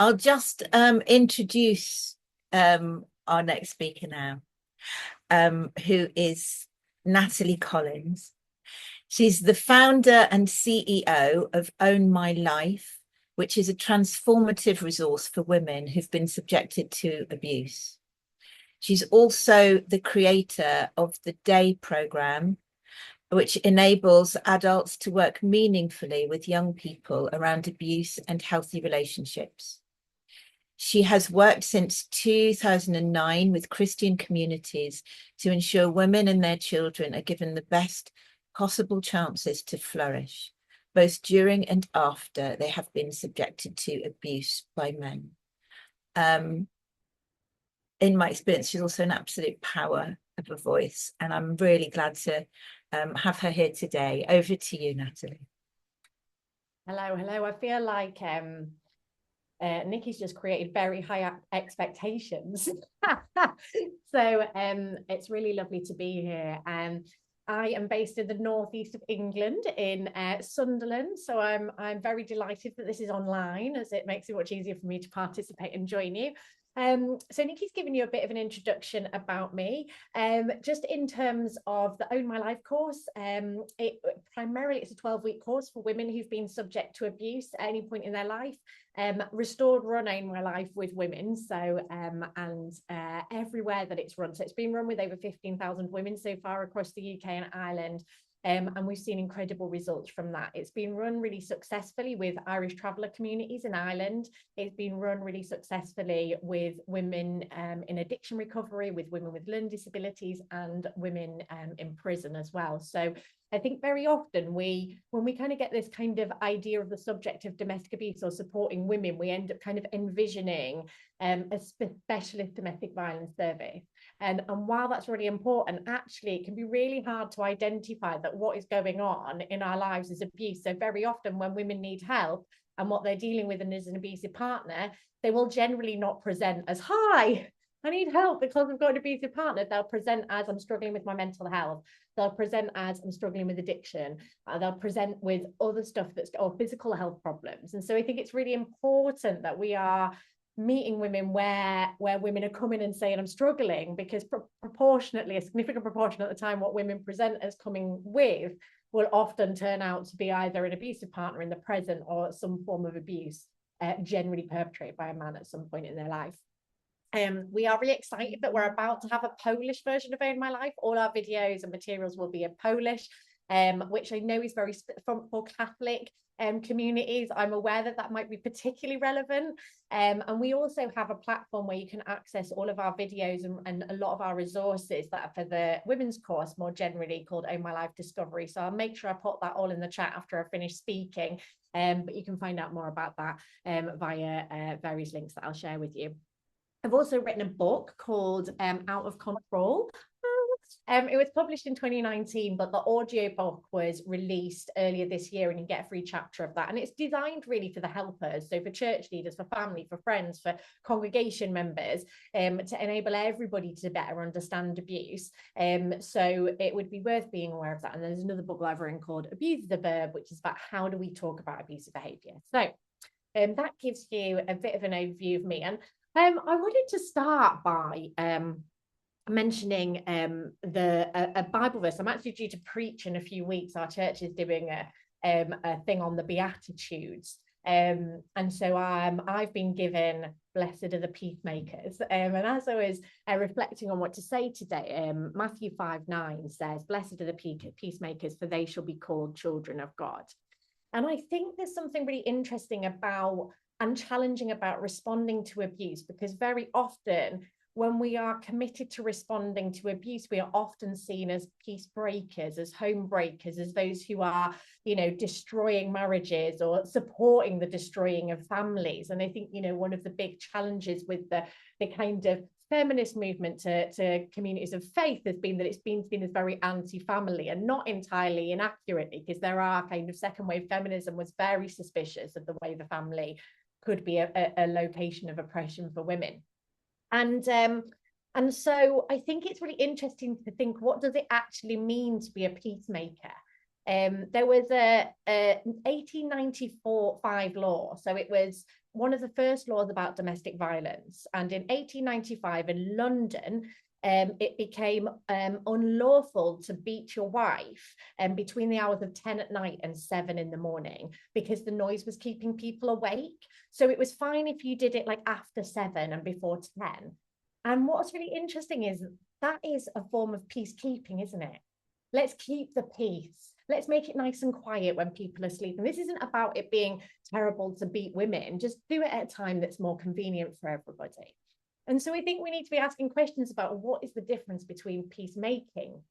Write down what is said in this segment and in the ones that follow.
I'll just introduce our next speaker now, who is Natalie Collins. She's the founder and CEO of Own My Life, which is a transformative resource for women who've been subjected to abuse. She's also the creator of the Day programme, which enables adults to work meaningfully with young people around abuse and healthy relationships. She has worked since 2009 with Christian communities to ensure women and their children are given the best possible chances to flourish, both during and after they have been subjected to abuse by men. In my experience, she's also an absolute power of a voice, and I'm really glad to have her here today. Over to you, Natalie. Hello. I feel like Nikki's just created very high expectations. So it's really lovely to be here. I am based in the northeast of England in Sunderland. So I'm very delighted that this is online, as it makes it much easier for me to participate and join you. So Nikki's given you a bit of an introduction about me. Just in terms of the Own My Life course, primarily it's a 12-week course for women who've been subject to abuse at any point in their life. Restored run Own My Life with women, so and everywhere that it's run. So it's been run with over 15,000 women so far across the UK and Ireland. And we've seen incredible results from that. It's been run really successfully with Irish traveller communities in Ireland. It's been run really successfully with women in addiction recovery, with women with learning disabilities, and women in prison as well. So I think very often when we kind of get this kind of idea of the subject of domestic abuse or supporting women, we end up kind of envisioning a specialist domestic violence service. And while that's really important, actually, it can be really hard to identify that what is going on in our lives is abuse. So very often when women need help and what they're dealing with as an abusive partner, they will generally not present as, hi, I need help because I've got an abusive partner. They'll present as, I'm struggling with my mental health. They'll present as, I'm struggling with addiction. They'll present with other stuff or physical health problems. And so I think it's really important that we are meeting women where women are coming and saying, I'm struggling, because proportionately, a significant proportion at the time, what women present as coming with will often turn out to be either an abusive partner in the present or some form of abuse, generally perpetrated by a man at some point in their life. We are really excited that we're about to have a Polish version of Own My Life. All our videos and materials will be in Polish, which I know is very for Catholic communities. I'm aware that that might be particularly relevant. And we also have a platform where you can access all of our videos and a lot of our resources that are for the women's course more generally, called Own My Life Discovery. So I'll make sure I put that all in the chat after I finish speaking. But you can find out more about that via various links that I'll share with you. I've also written a book called Out of Control. It was published in 2019, but the audio book was released earlier this year, and you get a free chapter of that. And it's designed really for the helpers, so for church leaders, for family, for friends, for congregation members, to enable everybody to better understand abuse. So it would be worth being aware of that. And there's another book that I've written called Abuse is the Verb, which is about how do we talk about abusive behaviour. So that gives you a bit of an overview of me. And I wanted to start by mentioning a Bible verse. I'm actually due to preach in a few weeks. Our church is doing a thing on the Beatitudes. And so I've been given blessed are the peacemakers. And as I was reflecting on what to say today, Matthew 5:9 says, blessed are the peacemakers, for they shall be called children of God. And I think there's something really interesting about and challenging about responding to abuse, because very often when we are committed to responding to abuse, we are often seen as peace breakers, as home breakers, as those who are, destroying marriages or supporting the destroying of families. And I think, one of the big challenges with the kind of feminist movement to communities of faith has been that it's been seen as very anti-family, and not entirely inaccurately, because there are kind of second wave feminism was very suspicious of the way the family could be a location of oppression for women. And so I think it's really interesting to think, what does it actually mean to be a peacemaker? There was a 1894 law. So it was one of the first laws about domestic violence. And in 1895 in London, it became unlawful to beat your wife between the hours of 10 at night and 7 in the morning because the noise was keeping people awake. So it was fine if you did it like after 7 and before 10. And what's really interesting is that is a form of peacekeeping, isn't it? Let's keep the peace. Let's make it nice and quiet when people are sleeping. This isn't about it being terrible to beat women. Just do it at a time that's more convenient for everybody. And so I think we need to be asking questions about what is the difference between peacemaking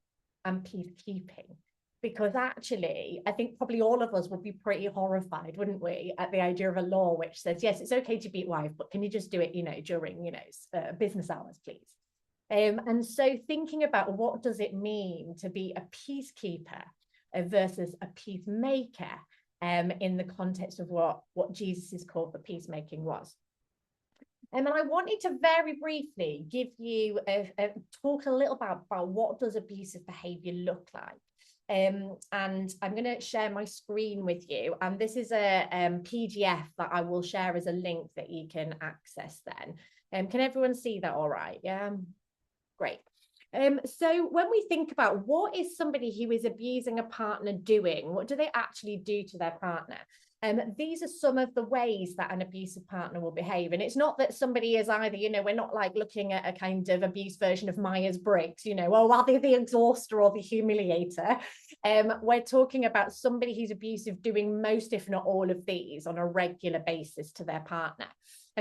and peacekeeping. Because actually, I think probably all of us would be pretty horrified, wouldn't we, at the idea of a law which says, yes, it's okay to beat wife, but can you just do it, during, business hours, please? And so thinking about what does it mean to be a peacekeeper versus a peacemaker in the context of what Jesus's call for peacemaking was. And I wanted to very briefly give you talk a little about what does abusive behavior look like. And I'm going to share my screen with you. And this is a PDF that I will share as a link that you can access then. Can everyone see that all right? Yeah, great. So when we think about what is somebody who is abusing a partner doing, what do they actually do to their partner? These are some of the ways that an abusive partner will behave. And it's not that somebody is either, we're not like looking at a kind of abuse version of Myers-Briggs, are they the exhauster or the humiliator? We're talking about somebody who's abusive doing most, if not all of these on a regular basis to their partner.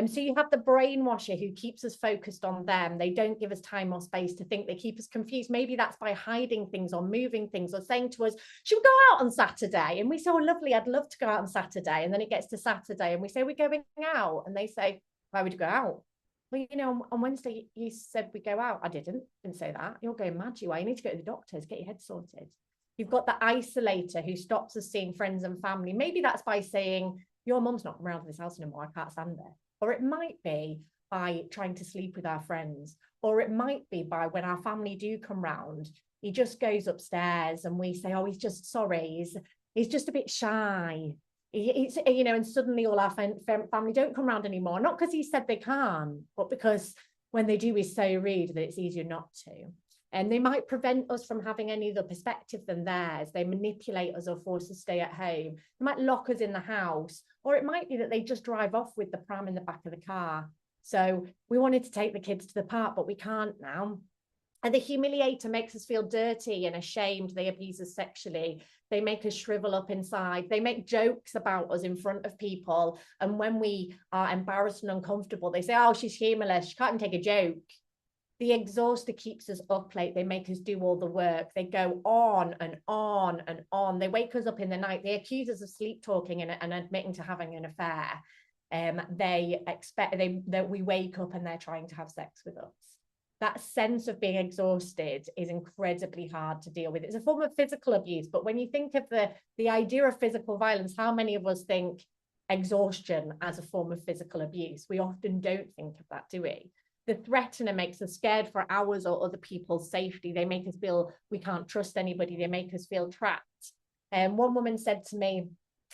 So you have the brainwasher who keeps us focused on them. They don't give us time or space to think. They keep us confused. Maybe that's by hiding things or moving things or saying to us, should we go out on Saturday? And we say, oh, lovely, I'd love to go out on Saturday. And then it gets to Saturday and we say, we're going out. And they say, why would you go out? Well, on Wednesday, you said we go out. I didn't say that. You're going mad, you are. You need to go to the doctors, get your head sorted. You've got the isolator who stops us seeing friends and family. Maybe that's by saying, your mum's not around this house anymore. I can't stand her. Or it might be by trying to sleep with our friends. Or it might be by when our family do come round, he just goes upstairs and we say, oh, he's just sorry. He's just a bit shy. And suddenly all our family don't come round anymore. Not because he said they can't, but because when they do, he's so rude that it's easier not to. And they might prevent us from having any other perspective than theirs. They manipulate us or force us to stay at home. They might lock us in the house, or it might be that they just drive off with the pram in the back of the car. So we wanted to take the kids to the park, but we can't now. And the humiliator makes us feel dirty and ashamed. They abuse us sexually. They make us shrivel up inside. They make jokes about us in front of people. And when we are embarrassed and uncomfortable, they say, oh, she's humorless. She can't even take a joke. The exhauster keeps us up late. They make us do all the work. They go on and on and on. They wake us up in the night. They accuse us of sleep talking and admitting to having an affair. They expect that we wake up and they're trying to have sex with us. That sense of being exhausted is incredibly hard to deal with. It's a form of physical abuse, but when you think of the idea of physical violence, how many of us think exhaustion as a form of physical abuse? We often don't think of that, do we? The threatener makes us scared for ours or other people's safety. They make us feel we can't trust anybody. They make us feel trapped. One woman said to me,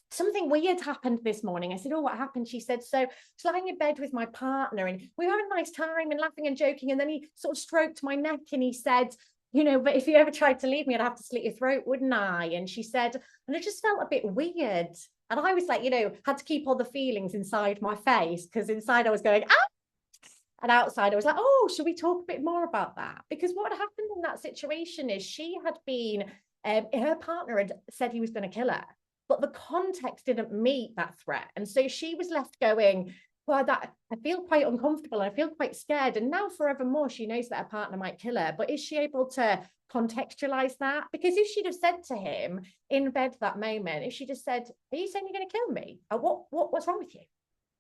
something weird happened this morning. I said, oh, what happened? She said, so I was lying in bed with my partner and we were having a nice time and laughing and joking. And then he sort of stroked my neck and he said, but if you ever tried to leave me, I'd have to slit your throat, wouldn't I? And she said, and it just felt a bit weird. And I was like, had to keep all the feelings inside my face because inside I was going, ah! And outside, I was like, oh, should we talk a bit more about that? Because what had happened in that situation is she had been, her partner had said he was going to kill her, but the context didn't meet that threat. And so she was left going, well, I feel quite uncomfortable. I feel quite scared. And now forevermore, she knows that her partner might kill her. But is she able to contextualize that? Because if she'd have said to him in bed that moment, if she just said, are you saying you're going to kill me? What's wrong with you?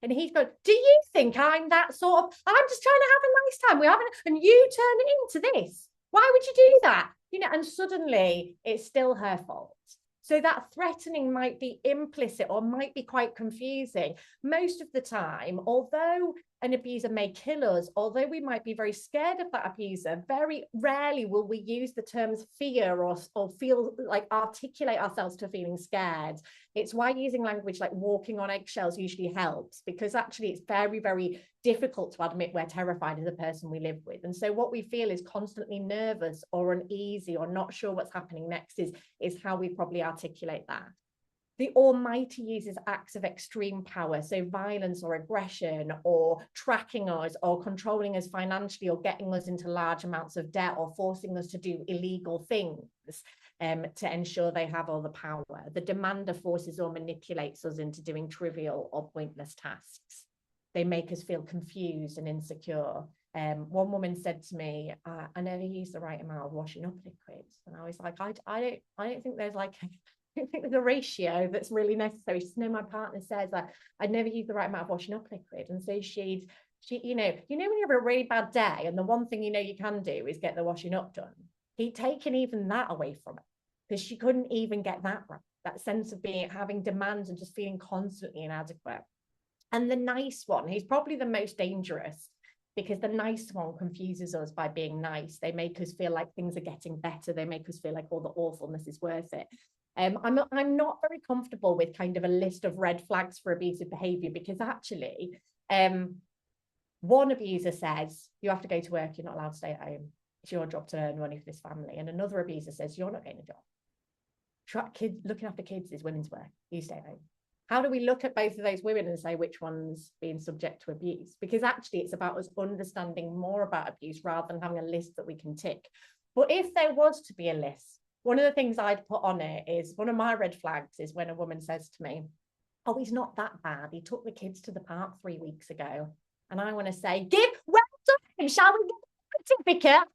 And he's going, do you think I'm that sort of, I'm just trying to have a nice time. We haven't, and you turn it into this. Why would you do that? And suddenly it's still her fault. So that threatening might be implicit or might be quite confusing. Most of the time, although an abuser may kill us, although we might be very scared of that abuser, very rarely will we use the terms fear or feel like articulate ourselves to feeling scared. It's why using language like walking on eggshells usually helps, because actually it's very, very difficult to admit we're terrified of the person we live with. And so what we feel is constantly nervous or uneasy or not sure what's happening next is how we probably articulate that. The Almighty uses acts of extreme power, so violence or aggression or tracking us or controlling us financially or getting us into large amounts of debt or forcing us to do illegal things to ensure they have all the power. The demander forces or manipulates us into doing trivial or pointless tasks. They make us feel confused and insecure. One woman said to me, I never use the right amount of washing up liquids. And I was like, I don't think there's like... I don't think there's a ratio that's really necessary. Just know my partner says that I'd never use the right amount of washing up liquid. And so she, you know, when you have a really bad day and the one thing you know you can do is get the washing up done, he'd taken even that away from her because she couldn't even get that right. That sense of having demands and just feeling constantly inadequate. And the nice one, he's probably the most dangerous, because the nice one confuses us by being nice. They make us feel like things are getting better. They make us feel like all the awfulness is worth it. I'm not very comfortable with kind of a list of red flags for abusive behavior, because actually one abuser says you have to go to work, you're not allowed to stay at home, it's your job to earn money for this family, and another abuser says you're not getting a job, looking after kids is women's work, you stay at home. How do we look at both of those women and say which one's being subject to abuse? Because actually it's about us understanding more about abuse rather than having a list that we can tick. But if there was to be a list, one of the things I'd put on it is, one of my red flags is when a woman says to me, oh, he's not that bad, he took the kids to the park 3 weeks ago. And I want to say, well done, shall we get a certificate?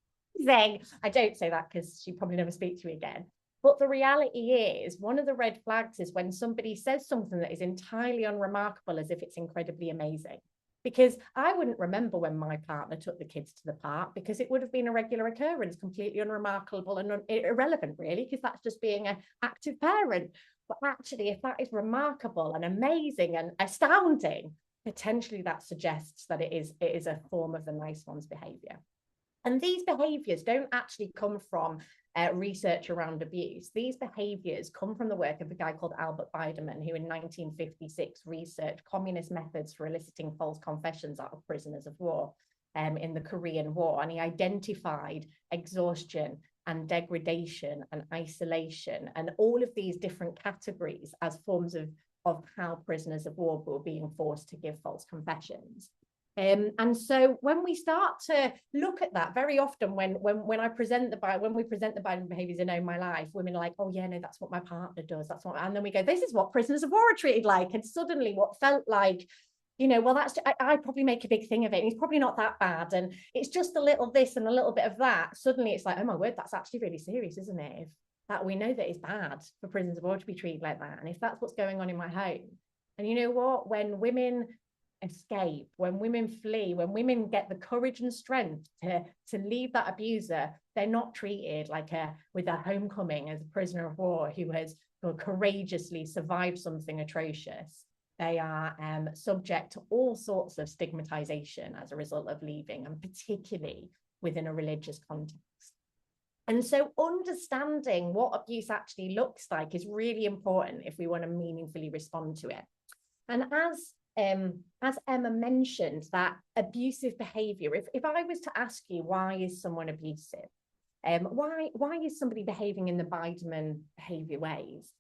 I don't say that because she probably never speak to me again. But the reality is, one of the red flags is when somebody says something that is entirely unremarkable as if it's incredibly amazing. Because I wouldn't remember when my partner took the kids to the park, because it would have been a regular occurrence, completely unremarkable and irrelevant, really, because that's just being an active parent. But actually, if that is remarkable and amazing and astounding, potentially that suggests that it is a form of the nice one's behavior. And these behaviors don't actually come from research around abuse. These behaviors come from the work of a guy called Albert Biderman, who in 1956 researched communist methods for eliciting false confessions out of prisoners of war in the Korean War. And he identified exhaustion and degradation and isolation and all of these different categories as forms of how prisoners of war were being forced to give false confessions. And so when we start to look at that, very often when we present the Biden behaviors in Own My Life, women are like, oh yeah, no, that's what my partner does. That's what, and then we go, this is what prisoners of war are treated like. And suddenly what felt like, you know, well, I probably make a big thing of it. And he's probably not that bad. And it's just a little this and a little bit of that. Suddenly it's like, oh my word, that's actually really serious, isn't it? If that we know that it's bad for prisoners of war to be treated like that. And if that's what's going on in my home. And you know what, when women escape, when women flee, when women get the courage and strength to leave that abuser, they're not treated like with a homecoming as a prisoner of war who has courageously survived something atrocious. They are subject to all sorts of stigmatization as a result of leaving, and particularly within a religious context. And so understanding what abuse actually looks like is really important if we want to meaningfully respond to it. And as Emma mentioned, that abusive behavior, if I was to ask you, why is someone abusive? Why is somebody behaving in the Biderman behavior ways?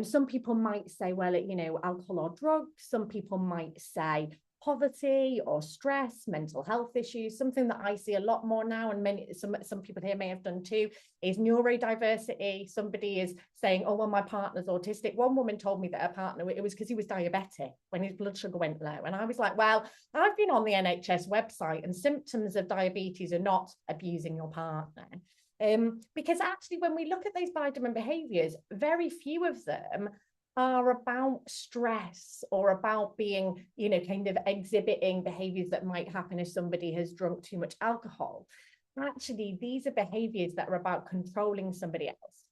Some people might say, well, you know, alcohol or drugs. Some people might say poverty or stress, mental health issues. Something that I see a lot more now, and some people here may have done too, is neurodiversity. Somebody is saying, oh, well, my partner's autistic. One woman told me that her partner, it was because he was diabetic when his blood sugar went low. And I was like, well, I've been on the NHS website, and symptoms of diabetes are not abusing your partner. Because actually, when we look at those Biderman behaviors, very few of them are about stress or about being, you know, kind of exhibiting behaviors that might happen if somebody has drunk too much alcohol. Actually, these are behaviors that are about controlling somebody else.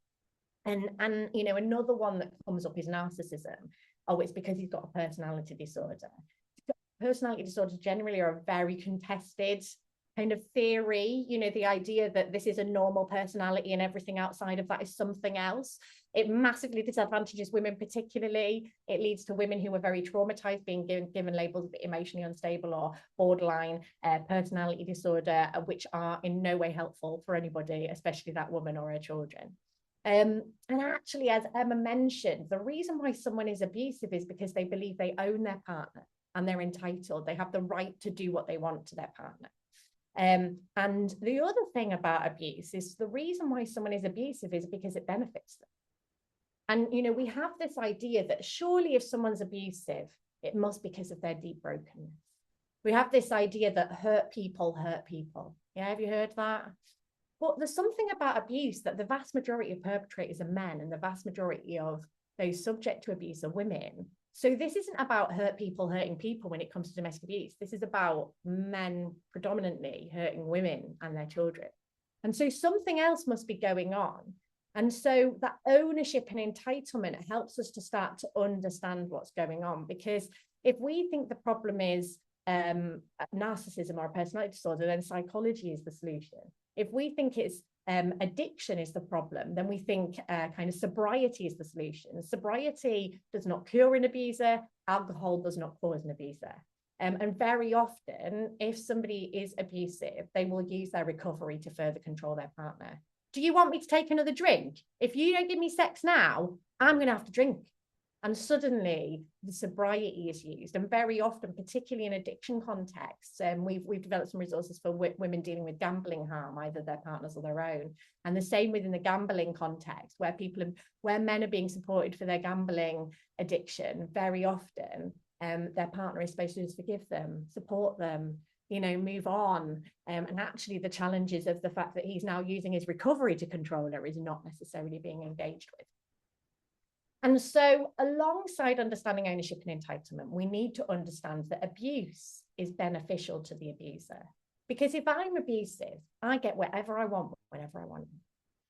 And you know, another one that comes up is narcissism. Oh, it's because he's got a personality disorder. personality disorders generally are a very contested kind of theory. You know, the idea that this is a normal personality and everything outside of that is something else. It massively disadvantages women particularly. It leads to women who are very traumatized being given labels of emotionally unstable or borderline personality disorder, which are in no way helpful for anybody, especially that woman or her children. And actually, as Emma mentioned, the reason why someone is abusive is because they believe they own their partner and they're entitled. They have the right to do what they want to their partner. And the other thing about abuse is the reason why someone is abusive is because it benefits them. And, you know, we have this idea that surely if someone's abusive, it must be because of their deep brokenness. We have this idea that hurt people hurt people. Yeah, have you heard that? But there's something about abuse that the vast majority of perpetrators are men and the vast majority of those subject to abuse are women. So this isn't about hurt people hurting people when it comes to domestic abuse. This is about men predominantly hurting women and their children. And so something else must be going on. And so that ownership and entitlement helps us to start to understand what's going on. Because if we think the problem is narcissism or a personality disorder, then psychology is the solution. If we think it's addiction is the problem, then we think kind of sobriety is the solution. Sobriety does not cure an abuser. Alcohol does not cause an abuser. And very often, if somebody is abusive, they will use their recovery to further control their partner. Do you want me to take another drink? If you don't give me sex now, I'm going to have to drink. And suddenly the sobriety is used. And very often, particularly in addiction contexts, we've developed some resources for women dealing with gambling harm, either their partners or their own. And the same within the gambling context, where men are being supported for their gambling addiction, very often their partner is supposed to just forgive them, support them, you know, move on. And actually the challenges of the fact that he's now using his recovery to control her is not necessarily being engaged with. And so alongside understanding ownership and entitlement, we need to understand that abuse is beneficial to the abuser. Because if I'm abusive, I get whatever I want, whenever I want.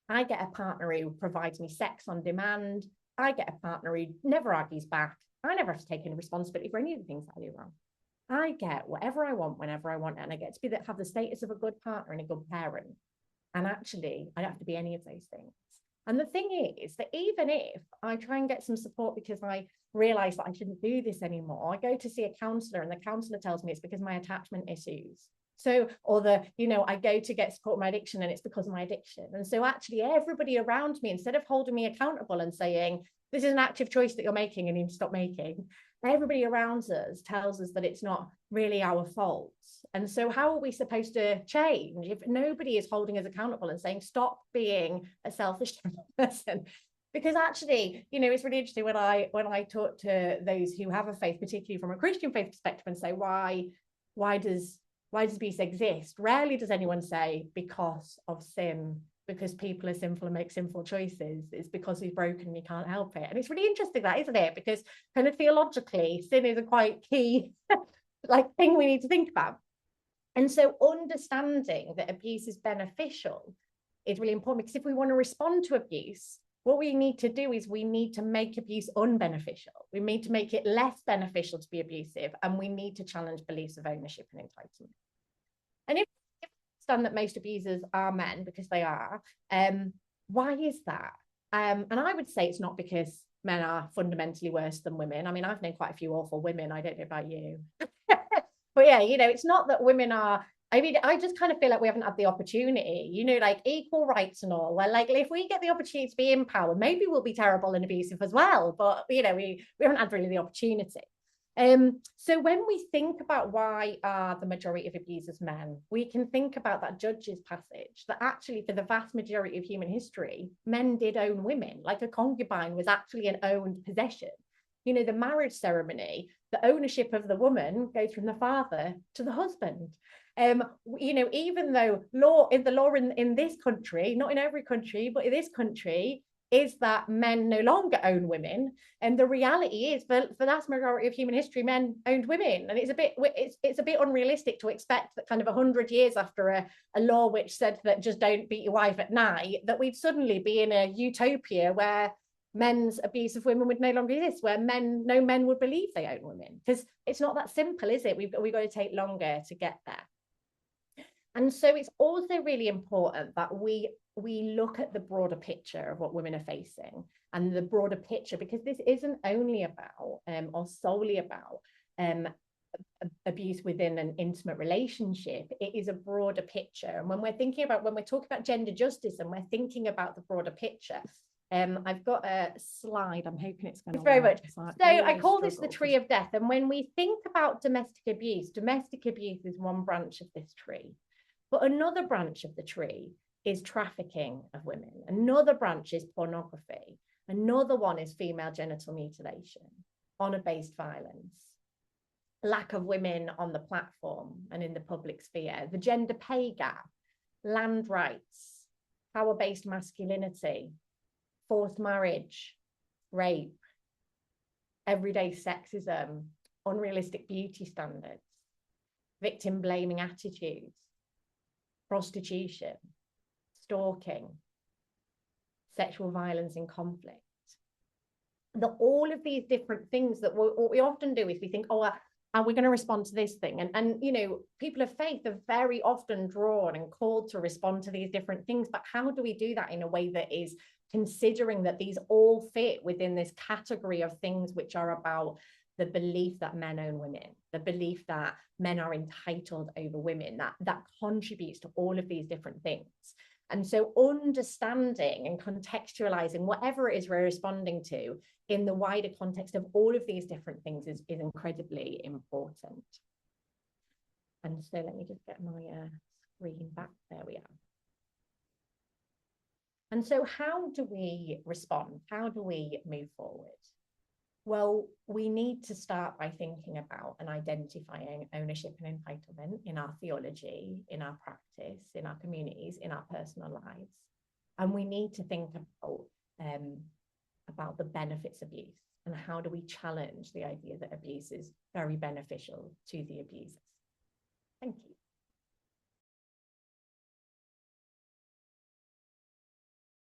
I get a partner who provides me sex on demand. I get a partner who never argues back. I never have to take any responsibility for any of the things I do wrong. I get whatever I want, whenever I want, and I get to have the status of a good partner and a good parent. And actually, I don't have to be any of those things. And the thing is that even if I try and get some support because I realize that I shouldn't do this anymore, I go to see a counselor and the counselor tells me it's because of my attachment issues. So, or I go to get support for my addiction and it's because of my addiction. And so actually everybody around me, instead of holding me accountable and saying, this is an active choice that you're making and you need to stop making, everybody around us tells us that it's not really our fault. And so how are we supposed to change if nobody is holding us accountable and saying, stop being a selfish person? Because actually, you know, it's really interesting when I talk to those who have a faith, particularly from a Christian faith perspective, and say, why does abuse exist? Rarely does anyone say because of sin, because people are sinful and make sinful choices. It's because he's broken and he can't help it. And it's really interesting that, isn't it? Because kind of theologically, sin is a quite key thing we need to think about. And so understanding that abuse is beneficial is really important, because if we want to respond to abuse, what we need to do is we need to make abuse unbeneficial. We need to make it less beneficial to be abusive, and we need to challenge beliefs of ownership and entitlement. And if we understand that most abusers are men, because they are, why is that? And I would say it's not because men are fundamentally worse than women. I mean, I've known quite a few awful women. I don't know about you. But yeah, you know, it's not that women are, I mean, I just kind of feel like we haven't had the opportunity, you know, like equal rights and all. Well, like if we get the opportunity to be in power, maybe we'll be terrible and abusive as well. But, you know, we haven't had really the opportunity. So when we think about why are the majority of abusers men, we can think about that Judges passage, that actually for the vast majority of human history, men did own women. Like a concubine was actually an owned possession. You know, the marriage ceremony, the ownership of the woman goes from the father to the husband. You know, even though the law in this country, not in every country, but in this country, is that men no longer own women. And the reality is, for the vast majority of human history, men owned women. And it's a bit unrealistic to expect that kind of 100 years after a law which said that just don't beat your wife at night, that we'd suddenly be in a utopia where men's abuse of women would no longer exist, where no men would believe they own women, because it's not that simple, is it? We've got to take longer to get there. And so it's also really important that we look at the broader picture of what women are facing, and the broader picture, because this isn't only about or solely about abuse within an intimate relationship. It is a broader picture. And when we're talking about gender justice, and we're thinking about the broader picture, I've got a slide. I'm hoping it's going to very work. much. So I call this the tree of death. And when we think about domestic abuse is one branch of this tree. But another branch of the tree is trafficking of women. Another branch is pornography. Another one is female genital mutilation, honor-based violence, lack of women on the platform and in the public sphere, the gender pay gap, land rights, power-based masculinity, forced marriage, rape, everyday sexism, unrealistic beauty standards, victim blaming attitudes, prostitution, stalking, sexual violence in conflict. All of these different things that what we often do is we think, oh, are we going to respond to this thing? And you know, people of faith are very often drawn and called to respond to these different things. But how do we do that in a way that is considering that these all fit within this category of things which are about the belief that men own women, the belief that men are entitled over women, that contributes to all of these different things. And so understanding and contextualizing whatever it is we're responding to in the wider context of all of these different things is incredibly important. And so let me just get my screen back. There we are. And so how do we respond? How do we move forward? Well, we need to start by thinking about and identifying ownership and entitlement in our theology, in our practice, in our communities, in our personal lives. And we need to think about the benefits of abuse and how do we challenge the idea that abuse is very beneficial to the abusers.